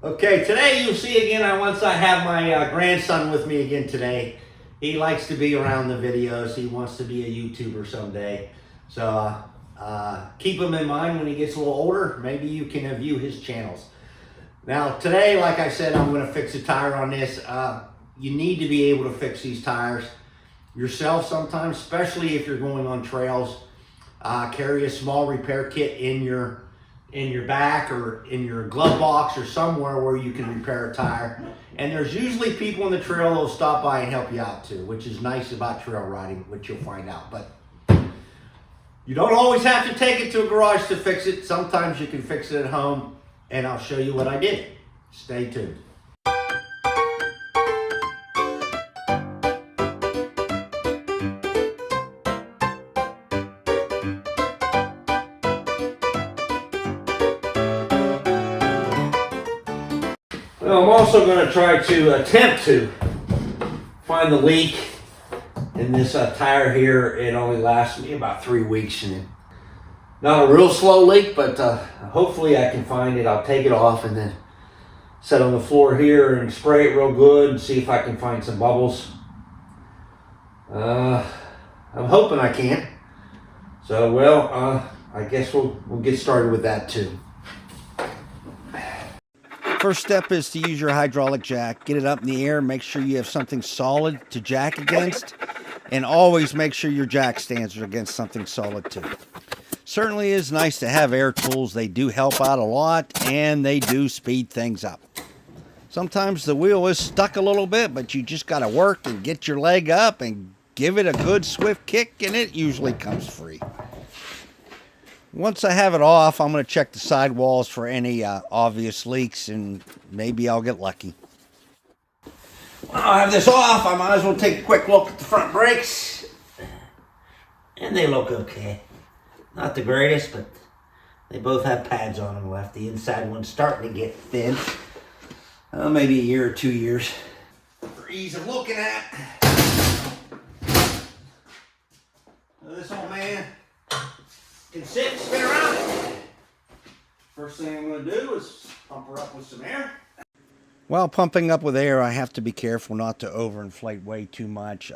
Okay, today you'll see again, once I have my grandson with me again today. He likes to be around the videos. He wants to be a YouTuber someday. So keep him in mind when he gets a little older. Maybe you can view his channels. Now today, like I said, I'm going to fix a tire on this. You need to be able to fix these tires yourself sometimes, especially if you're going on trails. Carry a small repair kit in your back or in your glove box or somewhere where you can repair a tire. And there's usually people in the trail that will stop by and help you out too, which is nice about trail riding, which you'll find out. But you don't always have to take it to a garage to fix it. Sometimes you can fix it at home, and I'll show you what I did. Stay tuned. Well, I'm also going to try to attempt to find the leak in this tire here. It only lasts me about 3 weeks, and not a real slow leak, but hopefully I can find it. I'll take it off and then set on the floor here and spray it real good and see if I can find some bubbles. I'm hoping I can. So, well, I guess we'll get started with that too. First step is to use your hydraulic jack. Get it up in the air, make sure you have something solid to jack against, and always make sure your jack stands are against something solid too. Certainly is nice to have air tools. They do help out a lot, and they do speed things up. Sometimes the wheel is stuck a little bit, but you just got to work and get your leg up and give it a good swift kick, and it usually comes free. Once I have it off, I'm going to check the sidewalls for any obvious leaks, and maybe I'll get lucky. When I have this off, I might as well take a quick look at the front brakes. And they look okay. Not the greatest, but they both have pads on them left. The inside one's starting to get thin. Maybe a year or 2 years. For ease of looking at. This old man can sit and spin around. First thing I'm going to do is pump her up with some air. While pumping up with air, I have to be careful not to overinflate way too much.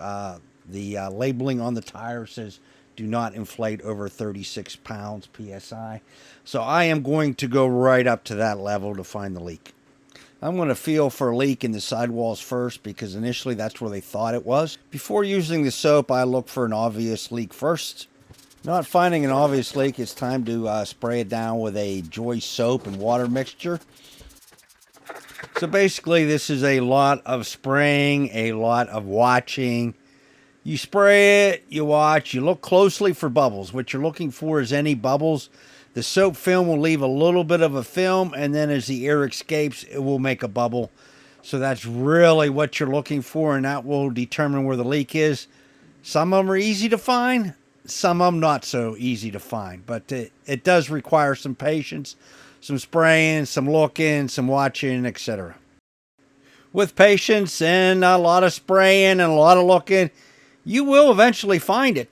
The labeling on the tire says do not inflate over 36 pounds PSI. So I am going to go right up to that level to find the leak. I'm going to feel for a leak in the sidewalls first because initially that's where they thought it was. Before using the soap, I look for an obvious leak first. Not finding an obvious leak, it's time to spray it down with a Joy soap and water mixture. So basically this is a lot of spraying, a lot of watching. You spray it, you watch, you look closely for bubbles. What you're looking for is any bubbles. The soap film will leave a little bit of a film, and then as the air escapes, it will make a bubble. So that's really what you're looking for, and that will determine where the leak is. Some of them are easy to find. Some of them not so easy to find, but it does require some patience, some spraying, some looking, some watching, etc. With patience and a lot of spraying and a lot of looking, you will eventually find it.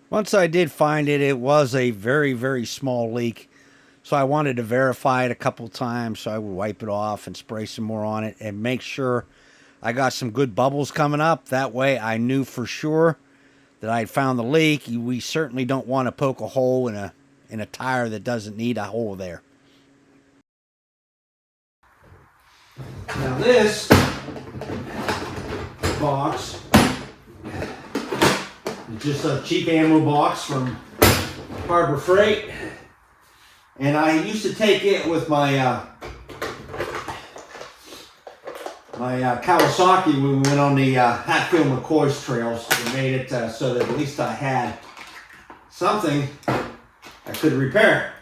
Once I did find it, it was a very, very small leak, so I wanted to verify it a couple times, so I would wipe it off and spray some more on it and make sure I got some good bubbles coming up. That way I knew for sure that I had found the leak. We certainly don't want to poke a hole in a tire that doesn't need a hole there. Now this box is just a cheap ammo box from Harbor Freight, and I used to take it with my Kawasaki when we went on the Hatfield McCoy's trails. It made it so that at least I had something I could repair.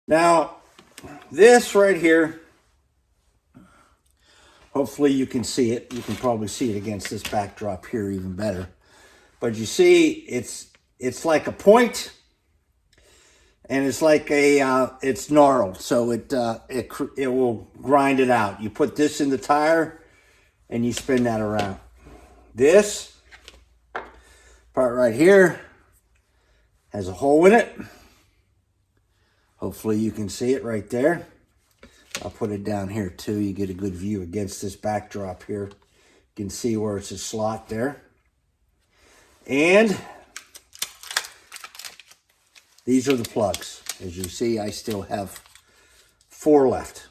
Now, this right here, hopefully you can see it. You can probably see it against this backdrop here even better. But you see, it's like a point, and it's like it's gnarled, so it will grind it out. You put this in the tire, and you spin that around. This part right here has a hole in it. Hopefully you can see it right there. I'll put it down here too. You get a good view against this backdrop here. You can see where it's a slot there. And these are the plugs. As you see, I still have 4 left.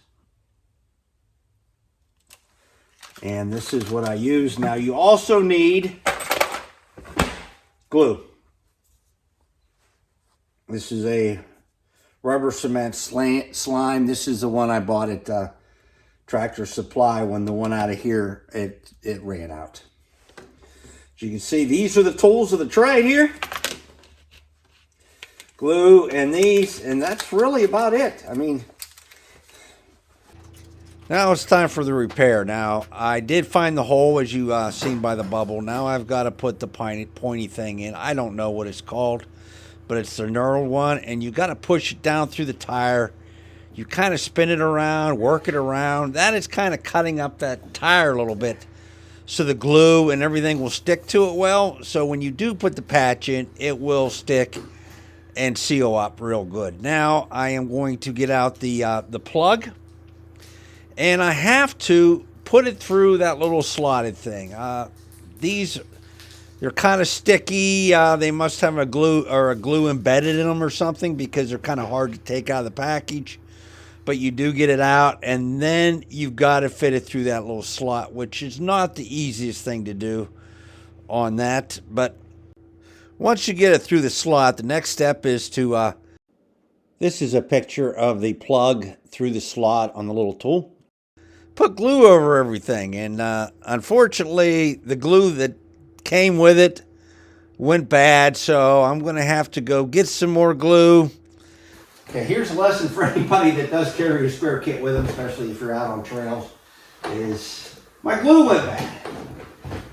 And this is what I use. Now you also need glue. This is a rubber cement slime. This is the one I bought at Tractor Supply when the one out of here, it ran out. As you can see, these are the tools of the trade here. Glue and these, and that's really about it. I mean, now it's time for the repair. Now, I did find the hole, as you seen by the bubble. Now I've got to put the pointy thing in. I don't know what it's called, but it's the knurled one, and you got to push it down through the tire. You kind of spin it around, work it around. That is kind of cutting up that tire a little bit, so the glue and everything will stick to it well. So when you do put the patch in, it will stick and seal up real good. Now I am going to get out the plug. And I have to put it through that little slotted thing. They're kind of sticky. They must have a glue embedded in them or something, because they're kind of hard to take out of the package. But you do get it out, and then you've got to fit it through that little slot, which is not the easiest thing to do on that. But once you get it through the slot, the next step is to... this is a picture of the plug through the slot on the little tool. Put glue over everything, and unfortunately the glue that came with it went bad, so I'm going to have to go get some more glue. Okay, here's a lesson for anybody that does carry a spare kit with them, especially if you're out on trails, is my glue went bad.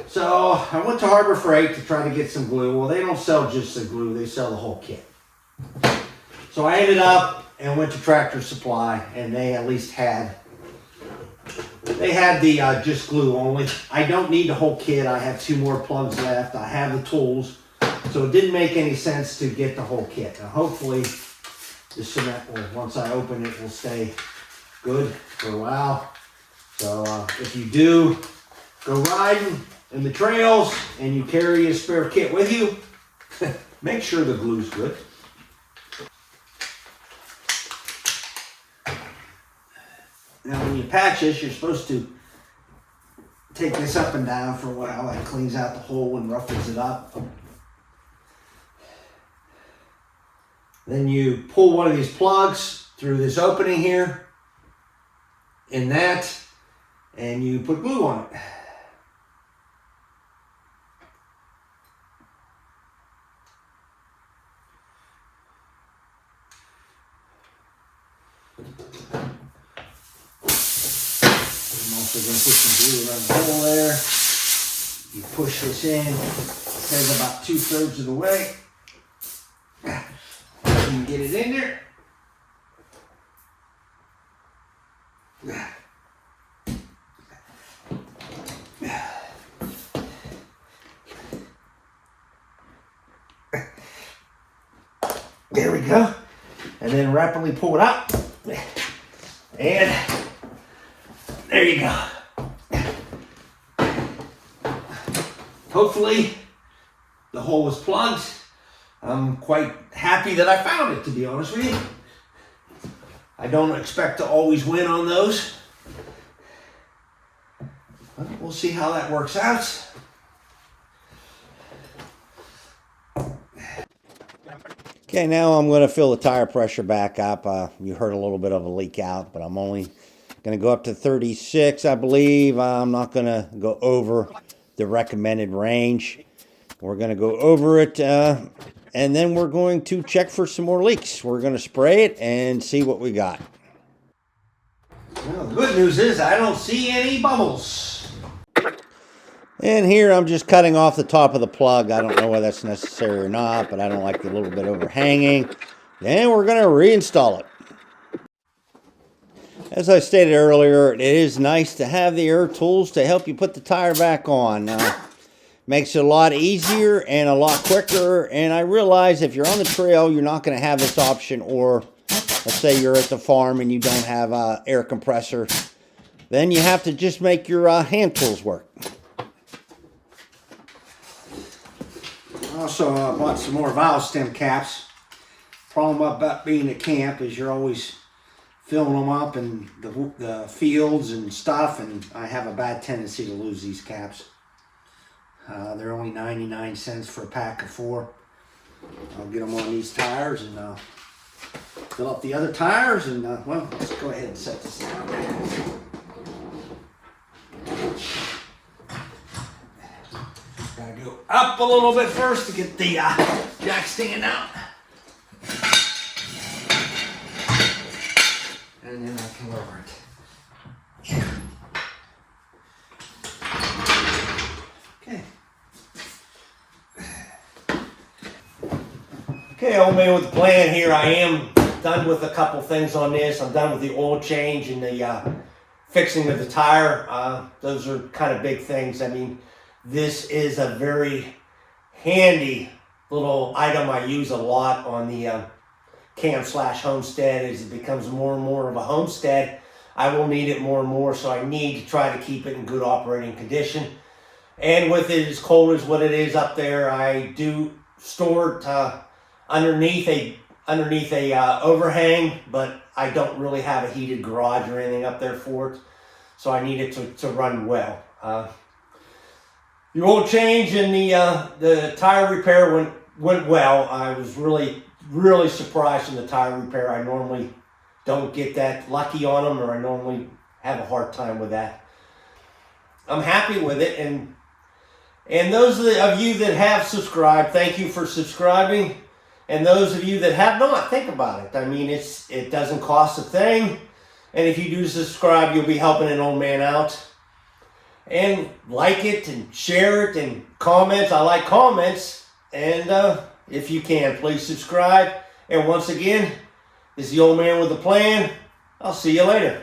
So I went to Harbor Freight to try to get some glue. Well, they don't sell just the glue, they sell the whole kit. So I ended up and went to Tractor Supply, and they at least had the just glue only. I don't need the whole kit. I have 2 more plugs left. I have the tools. So it didn't make any sense to get the whole kit. Now hopefully the cement will, once I open it, will stay good for a while. So if you do go riding in the trails and you carry a spare kit with you, make sure the glue's good. Now when you patch this, you're supposed to take this up and down for a while. That cleans out the hole and roughens it up. Then you pull one of these plugs through this opening here, in that, and you put glue on it. I'm going to put some glue around the hole there. You push this in. It says about 2/3 of the way. You can get it in there. There we go. And then rapidly pull it out. And there you go. Hopefully the hole was plugged. I'm quite happy that I found it, to be honest with you. I don't expect to always win on those, but we'll see how that works out. Okay, now I'm going to fill the tire pressure back up. You heard a little bit of a leak out, but I'm only going to go up to 36, I believe. I'm not going to go over the recommended range. We're going to go over it, and then we're going to check for some more leaks. We're going to spray it and see what we got. Well, the good news is I don't see any bubbles. And here I'm just cutting off the top of the plug. I don't know whether that's necessary or not, but I don't like the little bit overhanging. Then we're going to reinstall it. As I stated earlier, it is nice to have the air tools to help you put the tire back on. Makes it a lot easier and a lot quicker. And I realize if you're on the trail, you're not going to have this option. Or let's say you're at the farm and you don't have an air compressor. Then you have to just make your hand tools work. Also bought some more valve stem caps. Problem about being at camp is you're always filling them up in the fields and stuff, and I have a bad tendency to lose these caps. They're only 99 cents for a pack of 4. I'll get them on these tires and fill up the other tires, and well, let's go ahead and set this down. Gotta go up a little bit first to get the jack stand out. And then I can lower it. Okay. Okay, old man with the plan here. I am done with a couple things on this. I'm done with the oil change and the fixing of the tire. Those are kind of big things. I mean, this is a very handy little item I use a lot on the camp/homestead. As it becomes more and more of a homestead, I will need it more and more, so I need to try to keep it in good operating condition. And with it as cold as what it is up there, I do store it underneath a overhang, but I don't really have a heated garage or anything up there for it, so I need it to run well. The oil change and the tire repair went well. I was really surprised in the tire repair. I normally don't get that lucky on them, or I normally have a hard time with that. I'm happy with it, and those of you that have subscribed, thank you for subscribing. And those of you that have not, think about it. I mean, it doesn't cost a thing, and if you do subscribe, you'll be helping an old man out. And like it and share it and comment. I like comments, and if you can, please subscribe. And once again, this is the old man with a plan. I'll see you later.